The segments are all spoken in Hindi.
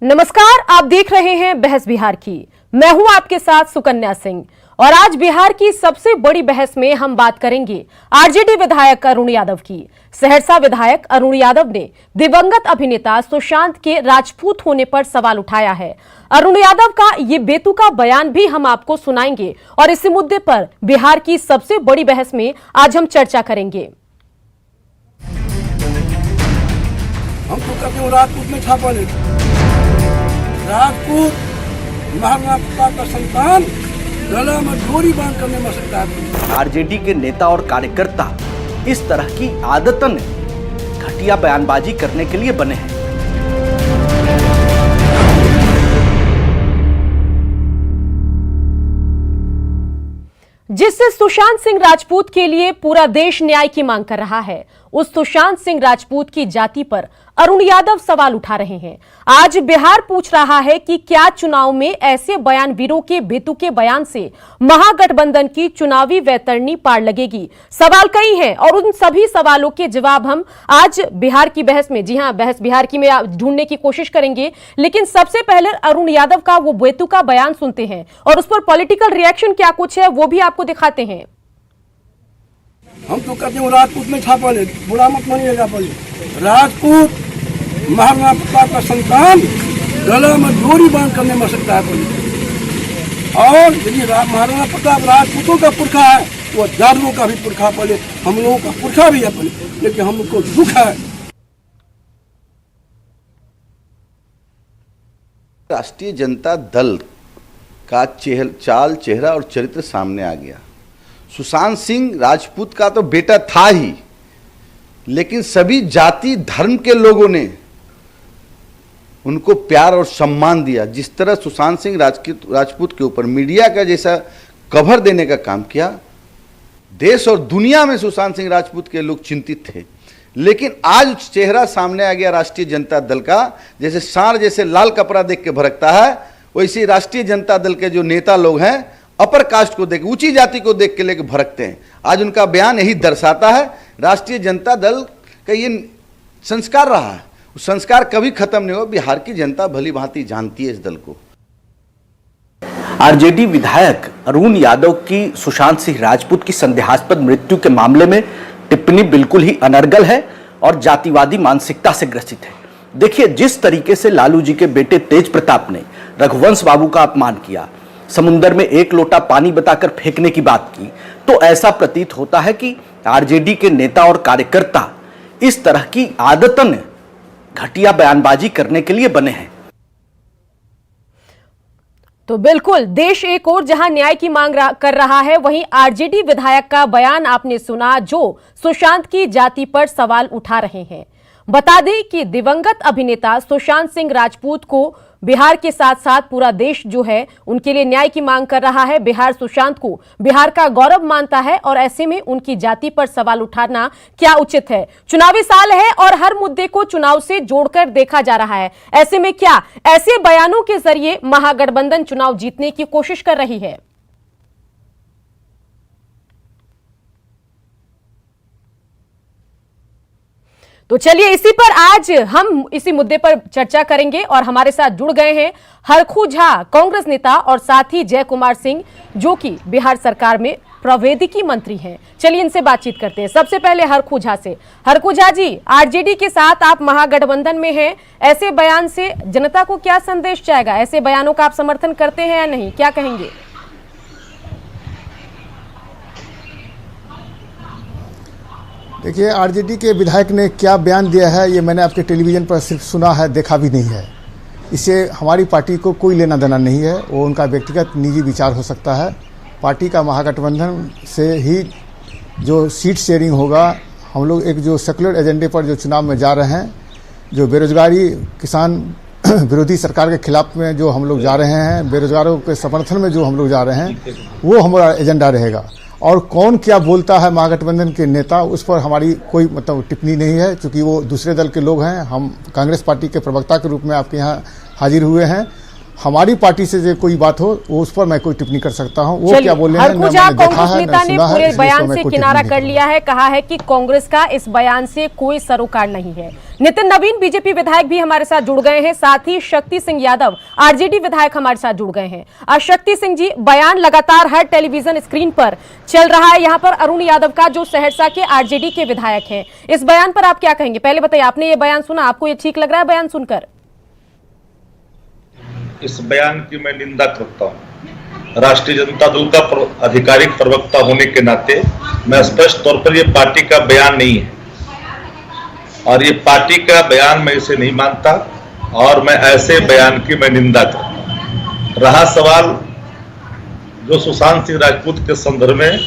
नमस्कार, आप देख रहे हैं बहस बिहार की। मैं हूं आपके साथ सुकन्या सिंह और आज बिहार की सबसे बड़ी बहस में हम बात करेंगे आरजेडी विधायक अरुण यादव की। सहरसा विधायक अरुण यादव ने दिवंगत अभिनेता सुशांत के राजपूत होने पर सवाल उठाया है। अरुण यादव का ये बेतुका बयान भी हम आपको सुनाएंगे और इसी मुद्दे पर बिहार की सबसे बड़ी बहस में आज हम चर्चा करेंगे। हम तो कहते हैं राजपूत में छापा ले, राजपूत महाराणा प्रताप का संतान गला में डोरी बांध करने में सकता है। आरजेडी के नेता और कार्यकर्ता इस तरह की आदतन घटिया बयानबाजी करने के लिए बने हैं। जिससे सुशांत सिंह राजपूत के लिए पूरा देश न्याय की मांग कर रहा है, उस सुशांत सिंह राजपूत की जाति पर अरुण यादव सवाल उठा रहे हैं। आज बिहार पूछ रहा है कि क्या चुनाव में ऐसे बयानवीरों के बेतुके बयान से महागठबंधन की चुनावी वैतरणी पार लगेगी। सवाल कई हैं और उन सभी सवालों के जवाब हम आज बिहार की बहस में, जी हां, बहस बिहार की में ढूंढने की कोशिश करेंगे। लेकिन सबसे पहले अरुण यादव का वो बेतुका बयान सुनते हैं और उस पर पॉलिटिकल रिएक्शन क्या कुछ है वो भी आपको दिखाते हैं। हम तो कहते हैं राजपूत में छापा ले, बुरा मत मानिएगा। पहले राजपूत महाराणा प्रताप का संतान गला में डोरी बांध करने में सकता है। पहले और यदि महाराणा प्रताप राजपूतों का पुरखा है तो जादवों का भी पुरखा, पहले हम लोगों का पुरखा भी है पहले, लेकिन हमको दुख है। राष्ट्रीय जनता दल का चाल, चेहरा और चरित्र सामने आ गया। सुशांत सिंह राजपूत का तो बेटा था ही, लेकिन सभी जाति धर्म के लोगों ने उनको प्यार और सम्मान दिया। जिस तरह सुशांत सिंह राजपूत के ऊपर मीडिया का जैसा कवर देने का काम किया, देश और दुनिया में सुशांत सिंह राजपूत के लोग चिंतित थे। लेकिन आज चेहरा सामने आ गया राष्ट्रीय जनता दल का। जैसे सांड जैसे लाल कपड़ा देख के भड़कता है, वैसे राष्ट्रीय जनता दल के जो नेता लोग हैं अपर कास्ट को देख, ऊंची जाति को देख के लेके भड़कते हैं। आज उनका बयान यही दर्शाता है। राष्ट्रीय जनता दल का ये संस्कार रहा है, संस्कार कभी खत्म नहीं हो। बिहार की जनता भली भांति जानती है इस दल को। आरजेडी विधायक अरुण यादव की सुशांत सिंह राजपूत की संदेहास्पद मृत्यु के मामले में टिप्पणी बिल्कुल ही अनर्गल है और जातिवादी मानसिकता से ग्रसित है। देखिए, जिस तरीके से लालू जी के बेटे तेज प्रताप ने रघुवंश बाबू का अपमान किया, समुंदर में एक लोटा पानी बताकर फेंकने की बात की, तो ऐसा प्रतीत होता है कि आरजेडी के नेता और कार्यकर्ता इस तरह की आदतन घटिया बयानबाजी करने के लिए बने हैं। तो बिल्कुल देश एक और जहां न्याय की मांग कर रहा है, वहीं आरजेडी विधायक का बयान आपने सुना जो सुशांत की जाति पर सवाल उठा रहे हैं। बता दें कि दिवंगत अभिनेता सुशांत सिंह राजपूत को बिहार के साथ साथ पूरा देश जो है उनके लिए न्याय की मांग कर रहा है। बिहार सुशांत को बिहार का गौरव मानता है और ऐसे में उनकी जाति पर सवाल उठाना क्या उचित है। चुनावी साल है और हर मुद्दे को चुनाव से जोड़कर देखा जा रहा है। ऐसे में क्या ऐसे बयानों के जरिए महागठबंधन चुनाव जीतने की कोशिश कर रही है? तो चलिए इसी पर आज हम इसी मुद्दे पर चर्चा करेंगे और हमारे साथ जुड़ गए हैं हरखू झा, कांग्रेस नेता, और साथ ही जय कुमार सिंह जो कि बिहार सरकार में प्रौद्योगिकी मंत्री हैं। चलिए इनसे बातचीत करते हैं। सबसे पहले हरखू झा से। हरखू झा जी, आरजेडी के साथ आप महागठबंधन में हैं, ऐसे बयान से जनता को क्या संदेश जाएगा? ऐसे बयानों का आप समर्थन करते हैं या नहीं, क्या कहेंगे? देखिए, आरजेडी के विधायक ने क्या बयान दिया है ये मैंने आपके टेलीविज़न पर सिर्फ सुना है, देखा भी नहीं है। इससे हमारी पार्टी को कोई लेना देना नहीं है। वो उनका व्यक्तिगत निजी विचार हो सकता है। पार्टी का महागठबंधन से ही जो सीट शेयरिंग होगा, हम लोग एक जो सेकुलर एजेंडे पर जो चुनाव में जा रहे हैं, जो बेरोजगारी, किसान विरोधी सरकार के खिलाफ में जो हम लोग जा रहे हैं, बेरोजगारों के समर्थन में जो हम लोग जा रहे हैं, वो हमारा एजेंडा रहेगा। और कौन क्या बोलता है महागठबंधन के नेता, उस पर हमारी कोई टिप्पणी नहीं है, क्योंकि वो दूसरे दल के लोग हैं। हम कांग्रेस पार्टी के प्रवक्ता के रूप में आपके यहाँ हाजिर हुए हैं हमारी पार्टी से जो कोई बात हो वो उस पर मैं कोई टिप्पणी कर सकता हूं। वो क्या बोले हैं हरखुजा मैंने देखा कांग्रेस है, नेता ने सुना है, पूरे इसलिए बयान इसमें से कोई किनारा टिप्पणी कर नहीं लिया है, कहा है कि कांग्रेस का इस बयान से कोई सरोकार नहीं है। नितिन नवीन बीजेपी विधायक भी हमारे साथ जुड़ गए हैं, साथ ही शक्ति सिंह यादव आरजेडी विधायक हमारे साथ जुड़ गए हैं। शक्ति सिंह जी, बयान लगातार हर टेलीविजन स्क्रीन पर चल रहा है, यहाँ पर अरुण यादव का जो सहरसा के आरजेडी के विधायक हैं, इस बयान पर आप क्या कहेंगे? पहले बताइए, आपने ये बयान सुना, आपको ये ठीक लग रहा है बयान सुनकर? इस बयान की मैं निंदा करता हूं। राष्ट्रीय जनता दल का आधिकारिक प्रवक्ता होने के नाते मैं स्पष्ट तौर पर यह पार्टी का बयान नहीं है और ये पार्टी का बयान मैं इसे नहीं मानता और मैं ऐसे बयान की मैं निंदा करता हूं। रहा सवाल जो सुशांत सिंह राजपूत के संदर्भ में,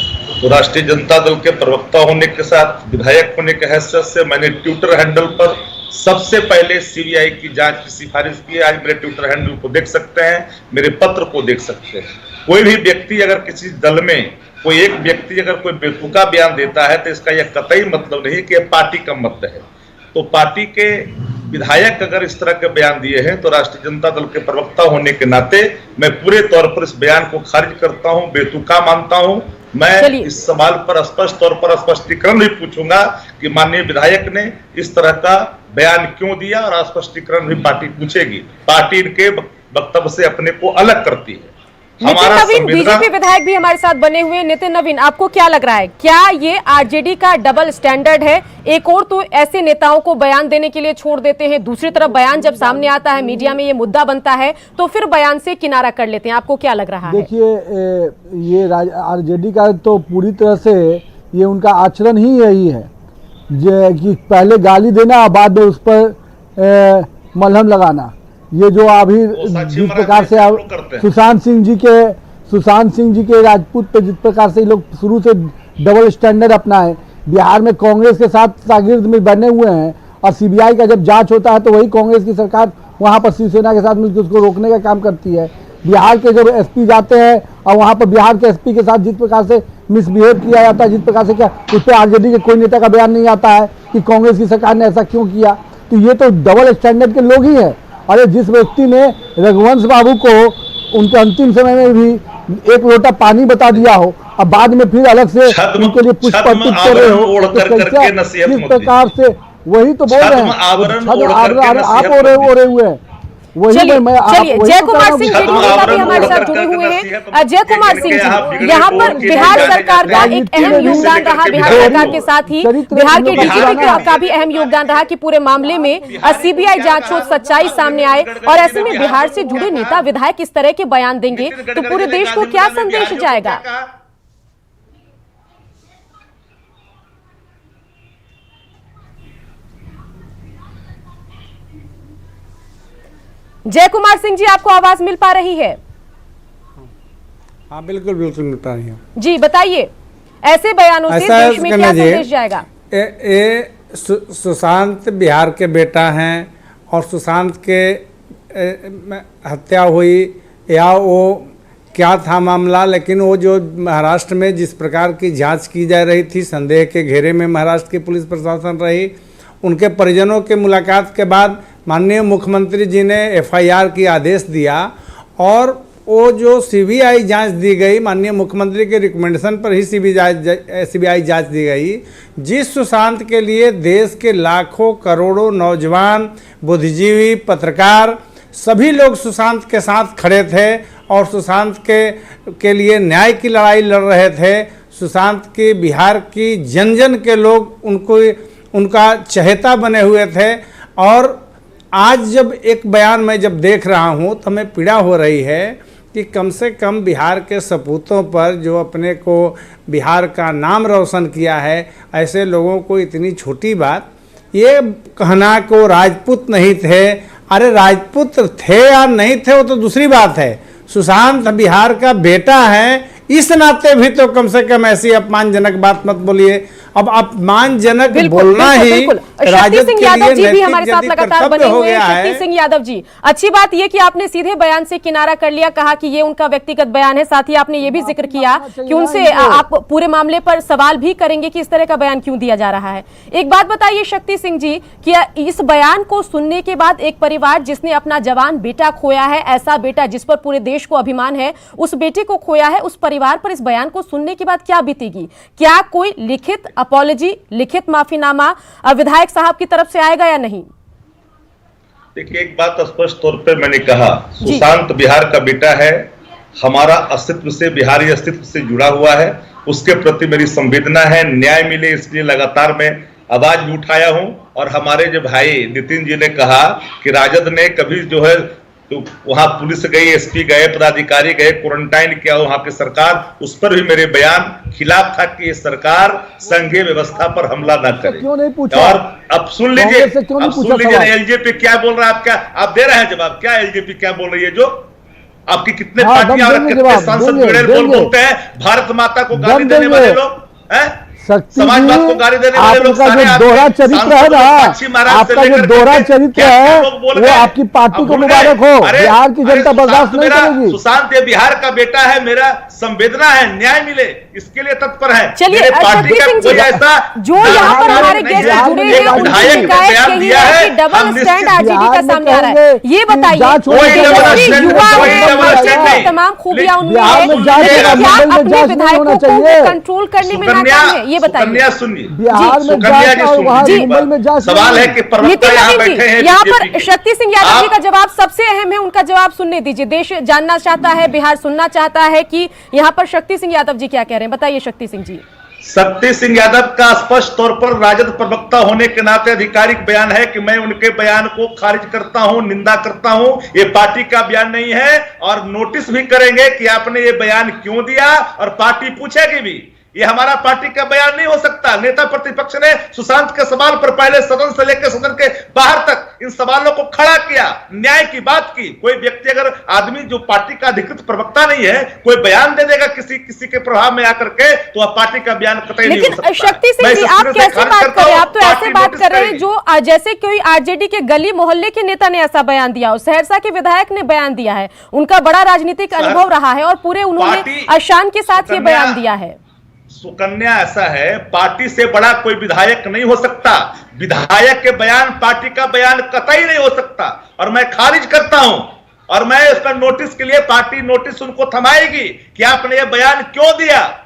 तो राष्ट्रीय जनता दल के प्रवक्ता होने के साथ विधायक होने के हैसियत से मैंने ट्विटर हैंडल पर सबसे पहले सीबीआई की जांच की सिफारिश की है। आज मेरे ट्विटर हैंडल को देख सकते हैं, मेरे पत्र को देख सकते हैं। कोई भी व्यक्ति अगर किसी दल में कोई एक व्यक्ति अगर कोई बेतुका बयान देता है तो इसका यह कतई मतलब नहीं कि यह पार्टी का मत है। तो पार्टी के विधायक अगर इस तरह के बयान दिए हैं तो राष्ट्रीय जनता दल के प्रवक्ता होने के नाते मैं पूरे तौर पर इस बयान को खारिज करता हूं, बेतुका मानता हूं। मैं इस सवाल पर स्पष्ट तौर पर स्पष्टीकरण भी पूछूंगा कि माननीय विधायक ने इस तरह का बयान क्यों दिया और स्पष्टीकरण भी पार्टी पूछेगी। पार्टी इनके वक्तव्य से अपने को अलग करती है। नितिन नवीन बीजेपी विधायक भी हमारे साथ बने हुए। नितिन नवीन, आपको क्या लग रहा है, क्या ये आरजेडी का डबल स्टैंडर्ड है? एक और तो ऐसे नेताओं को बयान देने के लिए छोड़ देते हैं, दूसरी तरफ बयान जब सामने आता है, मीडिया में ये मुद्दा बनता है, तो फिर बयान से किनारा कर लेते हैं। आपको क्या लग रहा है? देखिए, ये आरजेडी का तो पूरी तरह से ये उनका आचरण ही यही है कि पहले गाली देना और बाद में उस पर मलहम लगाना। ये जो अभी जिस प्रकार से सुशांत सिंह जी के राजपूत पे जिस प्रकार से लोग शुरू से डबल स्टैंडर्ड अपनाए, बिहार में कांग्रेस के साथ शागिर्द में बने हुए हैं और सीबीआई का जब जांच होता है तो वही कांग्रेस की सरकार वहां पर शिवसेना के साथ मिलकर उसको रोकने का काम करती है। बिहार के जब एसपी जाते हैं और वहां पर बिहार के एसपी के साथ जिस प्रकार से मिसबिहेव किया जाता है, जिस प्रकार से क्या उस पर आरजेडी के कोई नेता का बयान नहीं आता है कि कांग्रेस की सरकार ने ऐसा क्यों किया। तो ये तो डबल स्टैंडर्ड के लोग ही है। अरे जिस व्यक्ति ने रघुवंश बाबू को उनके अंतिम समय में भी एक लोटा पानी बता दिया हो और बाद में फिर अलग से उनके लिए पुष्प अर्पित कर रहे हो, तो किस प्रकार से वही तो बोल रहे हैं आप हो रहे हुए हैं। चलिए जय कुमार सिंह जी भी हमारे साथ जुड़े हुए हैं। जय कुमार सिंह जी, यहाँ पर बिहार सरकार का एक अहम योगदान रहा, बिहार सरकार के साथ ही बिहार के डीजीपी का भी अहम योगदान रहा कि पूरे मामले में सीबीआई जांच हो, सच्चाई सामने आए। और ऐसे में बिहार से जुड़े नेता विधायक इस तरह के बयान देंगे तो पूरे देश को क्या संदेश जाएगा? जय कुमार सिंह जी, आपको आवाज मिल पा रही है? हाँ, बिल्कुल बिल्कुल मिल पा रही है जी, बताइए ऐसे बयानों से देश में क्या संदेश जाएगा? सुशांत बिहार के बेटा हैं और सुशांत के हत्या हुई या वो क्या था मामला, लेकिन वो जो महाराष्ट्र में जिस प्रकार की जांच की जा रही थी, संदेह के घेरे में महाराष्ट्र की पुलिस प्रशासन रही। उनके परिजनों के मुलाकात के बाद माननीय मुख्यमंत्री जी ने एफआईआर की आदेश दिया और वो जो सीबीआई जांच दी गई, माननीय मुख्यमंत्री के रिकमेंडेशन पर ही सीबीआई जांच दी गई। जिस सुशांत के लिए देश के लाखों करोड़ों नौजवान, बुद्धिजीवी, पत्रकार सभी लोग सुशांत के साथ खड़े थे और सुशांत के लिए न्याय की लड़ाई लड़ रहे थे। सुशांत के बिहार की जन जन के लोग उनका चहेता बने हुए थे और आज जब एक बयान मैं जब देख रहा हूँ तो हमें पीड़ा हो रही है कि कम से कम बिहार के सपूतों पर जो अपने को बिहार का नाम रोशन किया है, ऐसे लोगों को इतनी छोटी बात ये कहना को राजपूत नहीं थे। अरे राजपूत थे या नहीं थे वो तो दूसरी बात है, सुशांत बिहार का बेटा है, इस नाते भी तो कम से कम ऐसी अपमानजनक बात मत बोलिए। अब अपमानजनक बिल्कुल, बोलना बिल्कुल, ही बिल्कुल। शक्ति राजद सिंह के यादव लिए जी भी नैतिक हमारे साथ यदि लगातार कर्तव्य बने हो हुए हैं। गया शक्ति है। सिंह यादव जी, अच्छी बात यह कि आपने सीधे बयान से किनारा कर लिया, कहा कि ये उनका व्यक्तिगत बयान है। साथ ही आपने ये भी जिक्र किया कि उनसे आप पूरे मामले पर सवाल भी करेंगे कि इस तरह का बयान क्यों दिया जा रहा है। एक बात बताइए शक्ति सिंह जी, कि इस बयान को सुनने के बाद एक परिवार जिसने अपना जवान बेटा खोया है, ऐसा बेटा जिस पर पूरे देश को अभिमान है, उस बेटे को खोया है, उस परिवार पर इस बयान को सुनने के बाद क्या बीतेगी? क्या कोई लिखित अपॉलॉजी, लिखित माफीनामा विधायक साहब की तरफ से आएगा या नहीं? देखिए, एक बात स्पष्ट तौर पे मैंने कहा, सुशांत बिहार का बेटा है, हमारा अस्तित्व से, बिहारी अस्तित्व से जुड़ा हुआ है, उसके प्रति मेरी संवेदना है, न्याय मिले इसलिए लगातार मैं आवाज भी उठाया हूं। और हमारे जो भाई नितिन जी ने कहा कि राजद ने कभी जो है तो वहां पुलिस गई, एसपी गए, पदाधिकारी गए, क्वारंटाइन किया वहां की सरकार, उस पर भी मेरे बयान खिलाफ था कि ये सरकार संघीय व्यवस्था पर हमला न करे। क्यों नहीं पूछा? और अब सुन लीजिए, अब सुन लीजिए एलजेपी क्या बोल रहा है, आप क्या आप दे रहे हैं जवाब? क्या एलजेपी क्या बोल रही है? जो आपकी कितने हाँ, पार्टियां और देंगे कितने जवाब, सांसद देंगे, जुड़े देंगे। बोलते हैं भारत माता को गाली देने देंगे। वाले लोग हैं, शक्ति समाजवाद को गाली देने वाले लोग, आपका सारे जो आपके दोहरा चरित्र है ना, साक्षी महाराज से आपका जो लेकर दोहरा के चरित्र क्या है लोग बोल वो गए? आपकी पार्टी अब को भूल मुबारक गए? हो। अरे, बिहार की जनता सुशांत बर्दाश्त नहीं मेरा- करेगी। सुशांत ये बिहार का बेटा है, मेरा संवेदना है, न्याय मिले इसके लिए तत्पर है। चलिए, मेरे पार्टी शक्ति का सिंह जी, कोई ऐसा जो यहाँ पर हमारे नहीं गेस्ट है। जुड़े एक हैं, उनकी विधायक ने शिकायत बयान यही दिया है कि हम डबल निश्चित स्टैंड आरजेडी का बिहार में सामने आ रहा है। कहेंगे ये बताइए, जांच होनी कोई डबल तेजस्वी स्टैंड युवा कोई है, डबल स्टैंड नहीं। तमाम खूबियां उनमें बिहार है, में जांच लेकिन होगा, क्या मुंबई में अपने जांच नहीं विधायकों होना को चाहिए। कंट्रोल करने में सुकन्या, नाकाम है? ये बताइए। सुकन्या सुनिए, बिहार में सुकन्या जांच जी और वहाँ सुनिए, मुंबई में जांच सवाल नहीं। है कि प्रवक्ता नितिन यहाँ नवीन बैठे हैं जी, यहाँ बीजेपी पर के। शक्ति सिंह यादव जी आप- का जवाब सबसे अहम है, उनका जवाब सुनने दीजिए। देश जानना चाहता है, बिहार सुनना चाहता है कि यहाँ पर शक्ति सिंह यादव जी क्या कह रहे हैं। बताइए शक्ति सिंह जी। शक्ति सिंह यादव का स्पष्ट तौर पर राजद प्रवक्ता होने के नाते आधिकारिक बयान है कि मैं उनके बयान को खारिज करता हूं, निंदा करता हूं। ये पार्टी का बयान नहीं है और नोटिस भी करेंगे कि आपने ये बयान क्यों दिया, और पार्टी पूछेगी भी। ये हमारा पार्टी का बयान नहीं हो सकता। नेता प्रतिपक्ष ने सुशांत के सवाल पर पहले सदन से लेकर सदन के बाहर तक इन सवालों को खड़ा किया, न्याय की बात की। कोई व्यक्ति, अगर आदमी जो पार्टी का अधिकृत प्रवक्ता नहीं है, कोई बयान दे देगा किसी के प्रभाव में आकर के, तो वह पार्टी का बयान कतई नहीं हो लेकिन सकता। शक्ति सिंह मैं जी, इस आप सिरे से कैसे खारिज बात करता कर रहे हैं? हूं, आप तो ऐसे पार्टी बात नोटिस कर रहे हैं करेगी। जो जैसे कोई आरजेडी के गली मोहल्ले के नेता ने ऐसा बयान दिया हो। सहरसा के विधायक ने बयान दिया है, उनका बड़ा राजनीतिक अनुभव रहा है और पूरे उन्होंने पार्टी- अशान के साथ ये सुकन्या- बयान दिया है। सुकन्या, ऐसा है, पार्टी से बड़ा कोई विधायक नहीं हो सकता। विधायक के बयान पार्टी का बयान कतई नहीं हो सकता, और मैं खारिज करता हूं। और मैं इसका नोटिस के लिए, पार्टी नोटिस उनको थमाएगी कि आपने ये बयान क्यों दिया।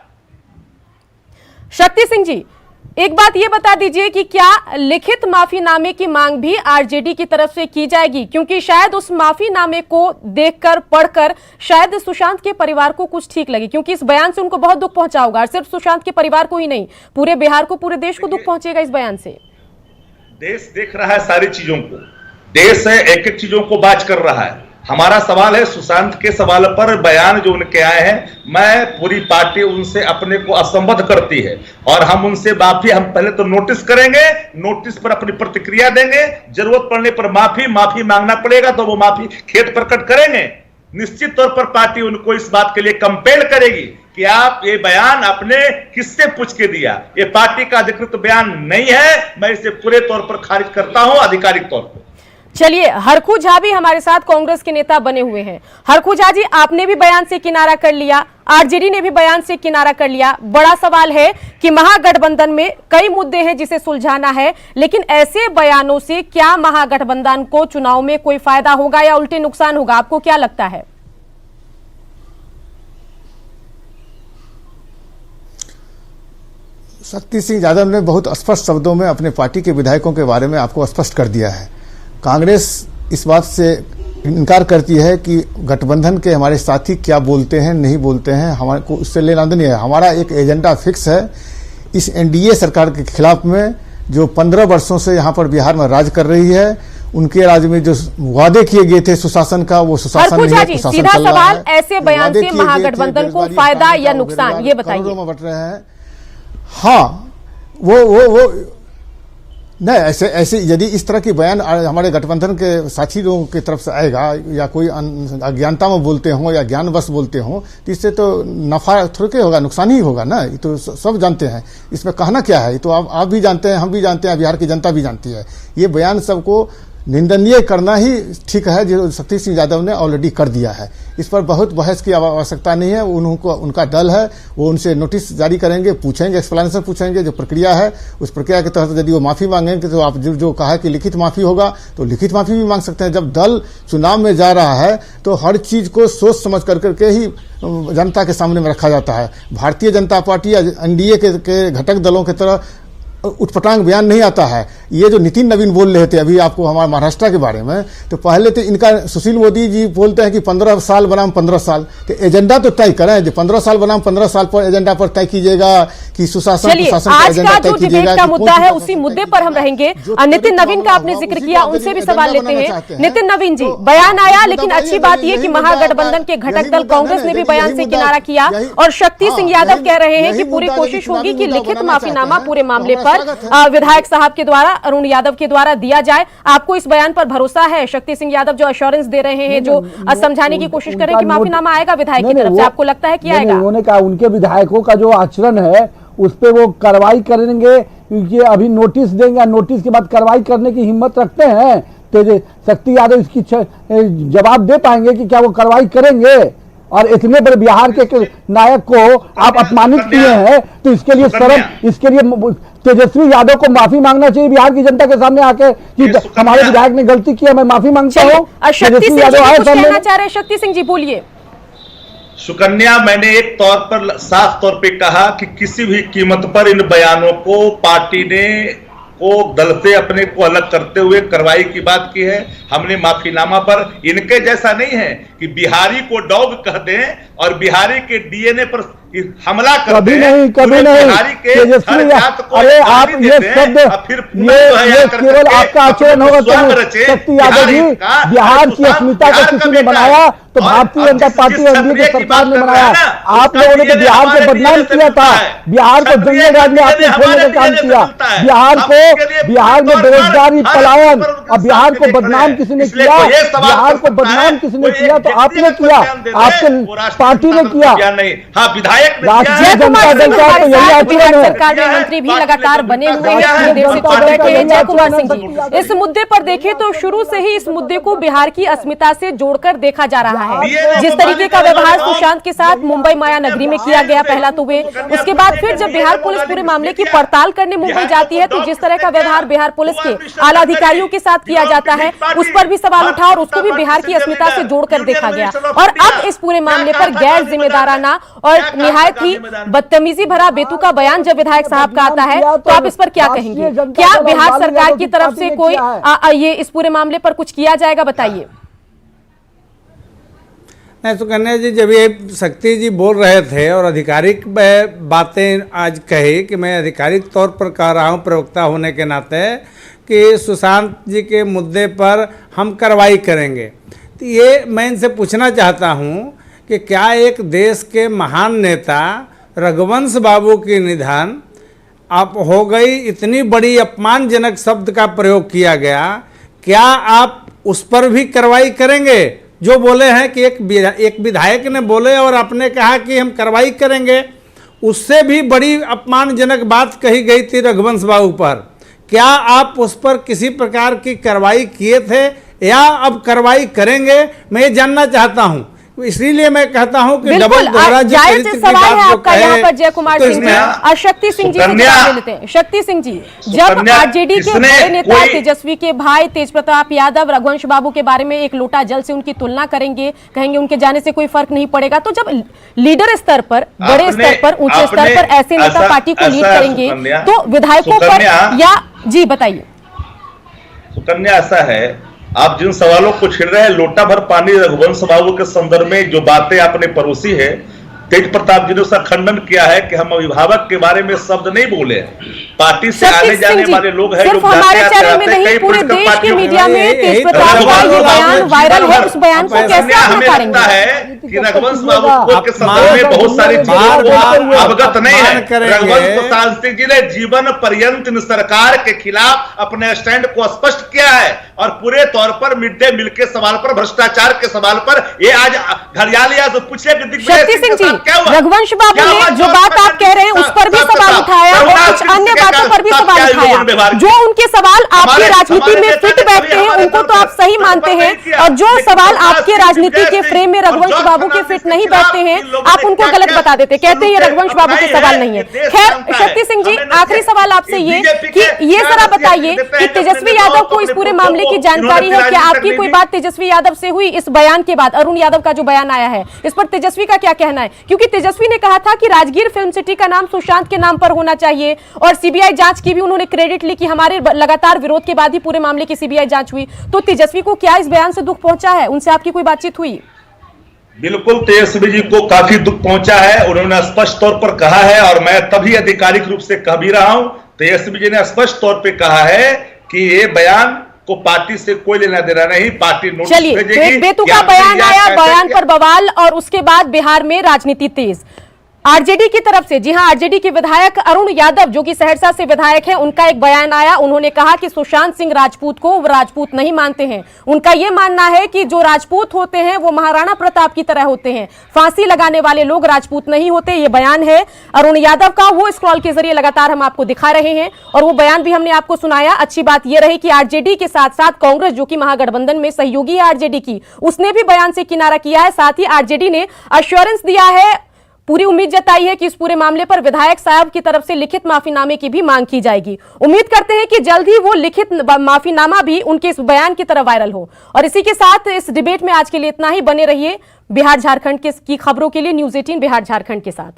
शक्ति सिंह जी, एक बात ये बता दीजिए कि क्या लिखित माफीनामे की मांग भी आरजेडी की तरफ से की जाएगी? क्योंकि शायद उस माफीनामे को देखकर, पढ़कर शायद सुशांत के परिवार को कुछ ठीक लगे, क्योंकि इस बयान से उनको बहुत दुख पहुंचा होगा। सिर्फ सुशांत के परिवार को ही नहीं, पूरे बिहार को, पूरे देश को दुख पहुंचेगा इस बयान से। देश देख रहा है सारी चीजों को, देश है एक एक चीजों को बात कर रहा है। हमारा सवाल है सुशांत के सवाल पर बयान जो उनके आए हैं, मैं पूरी पार्टी उनसे अपने को असंबद्ध करती है और हम उनसे माफी, हम पहले तो नोटिस करेंगे, नोटिस पर अपनी प्रतिक्रिया देंगे, जरूरत पड़ने पर माफी मांगना पड़ेगा तो वो माफी खेद प्रकट करेंगे। निश्चित तौर पर पार्टी उनको इस बात के लिए कंपेल करेगी कि आप ये बयान अपने किससे पूछ के दिया। ये पार्टी का अधिकृत बयान नहीं है, मैं इसे पूरे तौर पर खारिज करता हूं आधिकारिक तौर पर। चलिए, हरखू झा भी हमारे साथ कांग्रेस के नेता बने हुए हैं। हरखू झा जी, आपने भी बयान से किनारा कर लिया, आरजेडी ने भी बयान से किनारा कर लिया। बड़ा सवाल है कि महागठबंधन में कई मुद्दे हैं जिसे सुलझाना है, लेकिन ऐसे बयानों से क्या महागठबंधन को चुनाव में कोई फायदा होगा या उल्टे नुकसान होगा? आपको क्या लगता है? शक्ति सिंह यादव ने बहुत स्पष्ट शब्दों में अपने पार्टी के विधायकों के बारे में आपको स्पष्ट कर दिया है। कांग्रेस इस बात से इनकार करती है कि गठबंधन के हमारे साथी क्या बोलते हैं, नहीं बोलते हैं, हमारे को उससे लेना नहीं है। हमारा एक एजेंडा फिक्स है इस एनडीए सरकार के खिलाफ में, जो 15 वर्षों से यहाँ पर बिहार में राज कर रही है। उनके राज्य में जो वादे किए गए थे सुशासन का, वो सुशासन नहीं है, कुशासन सीधा चल रहा सवाल, है। ऐसे बयान से महागठबंधन को फायदा या नुकसान, ये बताइए। करोड़ों में बट रहे हैं। हाँ, वो नहीं, ऐसे यदि इस तरह की बयान हमारे गठबंधन के साथी लोगों की तरफ से आएगा या कोई अज्ञानता में बोलते हों या ज्ञानवश बोलते हों तो इससे तो नफा थोड़े होगा, नुकसान ही होगा ना। ये तो सब जानते हैं, इसमें कहना क्या है। ये तो आप भी जानते हैं, हम भी जानते हैं, बिहार की जनता भी जानती है। ये बयान सबको निंदनीय करना ही ठीक है, जो शक्ति सिंह यादव ने ऑलरेडी कर दिया है। इस पर बहुत बहस की आवश्यकता नहीं है। उनका दल है, वो उनसे नोटिस जारी करेंगे, पूछेंगे, एक्सप्लेनेशन पूछेंगे, जो प्रक्रिया है उस प्रक्रिया के तहत यदि वो माफी मांगेंगे तो आप जो कहा कि लिखित माफी होगा तो लिखित माफी भी मांग सकते हैं। जब दल चुनाव में जा रहा है तो हर चीज को सोच समझ करके ही जनता के सामने में रखा जाता है। भारतीय जनता पार्टी या एनडीए के घटक दलों की तरह उठपटांग बयान नहीं आता है। ये जो नितिन नवीन बोल रहे थे अभी आपको हमारे महाराष्ट्र के बारे में, तो पहले तो इनका सुशील मोदी जी बोलते हैं कि 15 साल बनाम 15 साल, तो एजेंडा तो तय करें। जो 15 साल बनाम 15 साल पर एजेंडा पर तय कीजिएगा कि सुशासन प्रशासन का एजेंडा तय कीजिएगा। आज का मुद्दा है उसी मुद्दे पर हम रहेंगे। नितिन नवीन का आपने जिक्र किया, उनसे भी सवाल लेते हैं। नितिन नवीन जी, बयान आया, लेकिन अच्छी बात यह कि महागठबंधन के घटक दल कांग्रेस ने भी बयान से किनारा किया और शक्ति सिंह यादव कह रहे हैं कि पूरी कोशिश होगी कि लिखित माफीनामा पूरे मामले पर विधायक साहब के द्वारा, अरुण यादव के द्वारा दिया जाए। आपको इस बयान पर भरोसा है? शक्ति सिंह यादव जो अश्योरेंस दे रहे हैं, जो समझाने की कोशिश कर रहे हैं कि माफीनामा आएगा विधायक की तरफ से, आपको लगता है कि आएगा? उन्होंने कहा उनके विधायकों का जो आचरण है उस पर वो कार्रवाई करेंगे, क्योंकि अभी नोटिस देंगे, नोटिस के बाद कार्रवाई करने की हिम्मत रखते हैं तो शक्ति यादव इसकी जवाब दे पाएंगे कि क्या वो कार्रवाई करेंगे? और इतने बड़े बिहार के नायक को आप अपमानित किए हैं, तो इसके लिए शर्म, इसके लिए तेजस्वी यादव को माफी मांगना चाहिए बिहार की जनता के सामने आके कि हमारे विधायक ने गलती की है, मैं माफी मांगता हूँ। तेजस्वी यादव आए कहना चाह रहे हैं। शक्ति सिंह जी बोलिए। सुकन्या, मैंने एक तौर पर साफ तौर पे कहा कि किसी भी कीमत पर इन बयानों को पार्टी ने दल से अपने को अलग करते हुए कार्रवाई की बात की है। हमने माफीनामा पर, इनके जैसा नहीं है कि बिहारी को डॉग कह दें और बिहारी के डीएनए पर हमला कर कभी नहीं, कभी नहीं। अरे आप ये शब्द, ये केवल आपका आचरण होगा। शक्ति यादव जी, बिहार की अस्मिता को किसी ने बनाया तो भारतीय जनता पार्टी और एनडीए की सरकार ने बनाया। आप लोगों ने तो बिहार को बदनाम किया था, बिहार को जंगल राज में आपने खोलने का काम किया, बिहार में बेरोजगारी, पलायन, और बिहार को बदनाम किसी ने किया, बिहार को बदनाम किसी ने किया तो आपने किया, आपके पार्टी ने किया। हाँ, विधायक जय कुमार सिंह सरकार में मंत्री भी लगातार बने हुए हैं, देर से तो बैठे हैं। जय कुमार सिंह जी, इस मुद्दे पर देखें तो शुरू से ही इस मुद्दे को बिहार की अस्मिता से जोड़कर देखा जा रहा है। जिस तरीके का व्यवहार सुशांत के साथ मुंबई माया नगरी में किया गया पहला तो वे, उसके बाद फिर जब बिहार पुलिस पूरे मामले की पड़ताल करने मुंबई जाती है तो जिस तरह का व्यवहार बिहार पुलिस के आला अधिकारियों के साथ किया जाता है, उस पर भी सवाल उठा और उसको भी बिहार की अस्मिता से जोड़कर देखा गया। और अब इस पूरे मामले पर गैर जिम्मेदाराना और निहायत ही बदतमीजी भरा बेतुका बयान जब विधायक साहब का आता है तो आप इस पर क्या कहेंगे? क्या बिहार सरकार की तरफ से कोई ये इस पूरे मामले पर कुछ किया जाएगा? बताइए। नहीं, सुकन्या जी, जब ये शक्ति जी बोल रहे थे और आधिकारिक बातें आज कही कि मैं आधिकारिक तौर पर कह रहा हूँ प्रवक्ता होने के नाते कि सुशांत जी के मुद्दे पर हम कार्रवाई करेंगे, तो ये मैं इनसे पूछना चाहता हूँ कि क्या एक देश के महान नेता रघुवंश बाबू की निधन आप हो गई, इतनी बड़ी अपमानजनक शब्द का प्रयोग किया गया, क्या आप उस पर भी कार्रवाई करेंगे? जो बोले हैं कि एक विधायक ने बोले और आपने कहा कि हम कार्रवाई करेंगे, उससे भी बड़ी अपमानजनक बात कही गई थी रघुवंश बाबू पर। क्या आप उस पर किसी प्रकार की कार्रवाई किए थे या अब कार्रवाई करेंगे? मैं ये जानना चाहता हूं, इसीलिए मैं कहता हूं कि डबल दोहरा जायज सवाल है आपका यहाँ पर जय कुमार सिंह जी। शक्ति सिंह जी से लेते हैं। शक्ति सिंह जी, जब आरजेडी के बड़े नेता तेजस्वी के भाई तेज प्रताप यादव रघुवंश बाबू के बारे में एक लोटा जल से उनकी तुलना करेंगे, कहेंगे उनके जाने से कोई फर्क नहीं पड़ेगा, तो जब लीडर स्तर पर, बड़े स्तर पर, ऊंचे स्तर पर ऐसे नेता पार्टी को लीड करेंगे तो विधायकों पर या जी बताइए। सुकन्या, ऐसा है, आप जिन सवालों को छिड़ रहे हैं, लोटा भर पानी रघुवंश बाबू के संदर्भ में जो बातें आपने परोसी है, तेज प्रताप जी ने उसका खंडन किया है कि हम अभिभावक के बारे में शब्द नहीं बोले हैं। पार्टी से आने जाने वाले लोग हैं, सिर्फ हमारे चैनल में नहीं, पूरे देश के मीडिया में तेज प्रताप का ये बयान वायरल है। उस बयान को कैसे आप हमें नकारेंगे? लगता है कि रघुवंश बाबू के संबंध में बहुत सारी चीजों को अवगत नहीं है। रघुवंश प्रसाद सिंह जी ने जीवन पर्यंत इन सरकार के खिलाफ अपने स्टैंड को स्पष्ट किया है और पूरे तौर पर मिड डे मील के सवाल पर, भ्रष्टाचार के सवाल पर ये आज घड़ियाल या तो पूछे कि शक्ति सिंह जी, रघुवंश बाबू ने जो बात आप कह रहे हैं उस पर भी सवाल उठाया और कुछ अन्य बातों पर भी सवाल उठाया। जो उनके सवाल आपकी राजनीति में फिट बैठते हैं उनको तो आप सही मानते हैं, और जो सवाल आपके राजनीति के फ्रेम में रघुवंश बाबू के फिट नहीं बैठते हैं आप उनको गलत बता देते, कहते हैं ये रघुवंश बाबू के सवाल नहीं है। खैर शक्ति सिंह जी, आखिरी सवाल आपसे ये कि ये जरा बताइए कि तेजस्वी यादव को इस पूरे मामले की जानकारी है? क्या आपकी कोई बात तेजस्वी यादव से हुई इस बयान के बाद? अरुण यादव का जो बयान आया है इस पर तेजस्वी का क्या कहना है? क्योंकि तेजस्वी ने कहा था कि राजगीर फिल्म सिटी का नाम सुशांत के नाम पर होना चाहिए और सीबीआई जांच की भी उन्होंने क्रेडिट ली कि हमारे लगातार विरोध के बाद ही पूरे मामले की सीबीआई जांच हुई। तो तेजस्वी को क्या इस बयान से दुख पहुंचा है? उनसे आपकी कोई बातचीत हुई? बिल्कुल, तेजस्वी जी को काफी दुख पहुंचा है। उन्होंने स्पष्ट तौर पर कहा है और मैं तभी आधिकारिक रूप से कह भी रहा हूं, तेजस्वी जी ने स्पष्ट तौर पर कहा है कि ये बयान को पार्टी से कोई लेना देना नहीं, पार्टी नोटिस भेजेगी। चलिए, बेतुका बयान आया, बयान पर बवाल और उसके बाद बिहार में राजनीति तेज। आरजेडी की तरफ से, जी हां, आरजेडी के विधायक अरुण यादव जो कि सहरसा से विधायक हैं, उनका एक बयान आया। उन्होंने कहा कि सुशांत सिंह राजपूत को वो राजपूत नहीं मानते हैं। उनका यह मानना है कि जो राजपूत होते हैं वो महाराणा प्रताप की तरह होते हैं, फांसी लगाने वाले लोग राजपूत नहीं होते। ये बयान है अरुण यादव का, वो स्क्रॉल के जरिए लगातार हम आपको दिखा रहे हैं और वो बयान भी हमने आपको सुनाया। अच्छी बात यह रही कि आरजेडी के साथ साथ कांग्रेस जो कि महागठबंधन में सहयोगी है आरजेडी की, उसने भी बयान से किनारा किया है। साथ ही आरजेडी ने अश्योरेंस दिया है, पूरी उम्मीद जताई है कि इस पूरे मामले पर विधायक साहब की तरफ से लिखित माफीनामे की भी मांग की जाएगी। उम्मीद करते हैं कि जल्द ही वो लिखित माफीनामा भी उनके इस बयान की तरह वायरल हो। और इसी के साथ इस डिबेट में आज के लिए इतना ही। बने रहिए बिहार झारखंड की खबरों के लिए न्यूज़ 18 बिहार झारखंड के साथ।